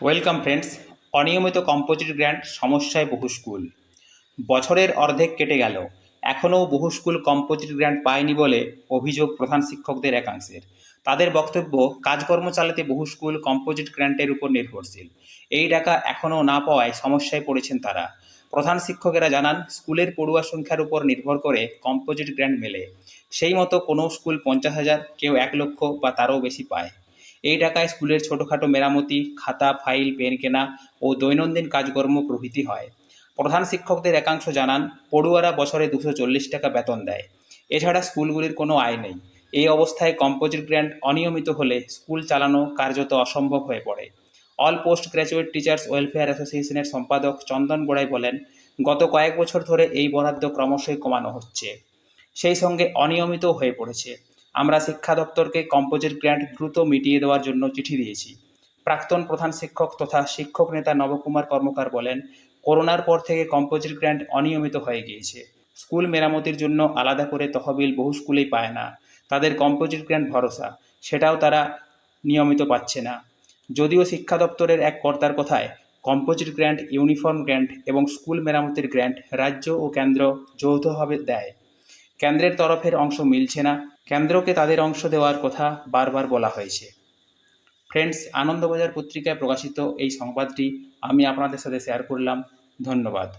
Welcome friends. অনিয়মিত composite grant সমস্যায় বহু স্কুল। বছরের অর্ধেক কেটে গেল, এখনও বহু স্কুল কম্পোজিট গ্র্যান্ট পায়নি বলে অভিযোগ প্রধান শিক্ষকদের একাংশের। তাদের বক্তব্য, কাজকর্ম চালাতে বহু স্কুল কম্পোজিট গ্র্যান্টের উপর নির্ভরশীল। এই টাকা এখনও না পাওয়ায় সমস্যায় পড়েছেন তারা। প্রধান শিক্ষকেরা জানান, স্কুলের পড়ুয়া সংখ্যার উপর নির্ভর করে কম্পোজিট গ্র্যান্ট মেলে। সেই মতো কোনো স্কুল 50,000, কেউ 1 লক্ষ বা তারও বেশি পায়। এই টাকায় স্কুলের ছোটোখাটো মেরামতি, খাতা, ফাইল, পেন কেনা ও দৈনন্দিন কাজকর্ম প্রভৃতি হয়। প্রধান শিক্ষকদের একাংশ জানান, পড়ুয়ারা বছরে 240 টাকা বেতন দেয়। এছাড়া স্কুলগুলির কোনো আয় নেই। এই অবস্থায় কম্পোজিট গ্র্যান্ট অনিয়মিত হলে স্কুল চালানো কার্যত অসম্ভব হয়ে পড়ে। All post graduate teachers welfare অ্যাসোসিয়েশনের সম্পাদক চন্দন গোড়াই বলেন, গত কয়েক বছর ধরে এই বরাদ্দ ক্রমশই কমানো হচ্ছে, সেই সঙ্গে অনিয়মিতও হয়ে পড়েছে। আমরা শিক্ষা দপ্তরকে কম্পোজিট গ্র্যান্ট দ্রুত মিটিয়ে দেওয়ার জন্য চিঠি দিয়েছি। প্রাক্তন প্রধান শিক্ষক তথা শিক্ষক নেতা নবকুমার কর্মকার বলেন, করোনার পর থেকে কম্পোজিট গ্র্যান্ট অনিয়মিত হয়ে গিয়েছে। স্কুল মেরামতির জন্য আলাদা করে তহবিল বহু স্কুলেই পায় না। তাদের কম্পোজিট গ্র্যান্ট ভরসা, সেটাও তারা নিয়মিত পাচ্ছে না। যদিও শিক্ষা দপ্তরের এক কর্তার কথায়, কম্পোজিট গ্র্যান্ট, ইউনিফর্ম গ্র্যান্ট এবং স্কুল মেরামতির গ্র্যান্ট রাজ্য ও কেন্দ্র যৌথভাবে দেয়। কেন্দ্রের তরফের অংশ মিলছে না। কেন্দ্রকে তাদের অংশ দেওয়ার কথা বারবার বলা হয়েছে। ফ্রেন্ডস, আনন্দবাজার পত্রিকায় প্রকাশিত এই সংবাদটি আমি আপনাদের সাথে শেয়ার করলাম। ধন্যবাদ।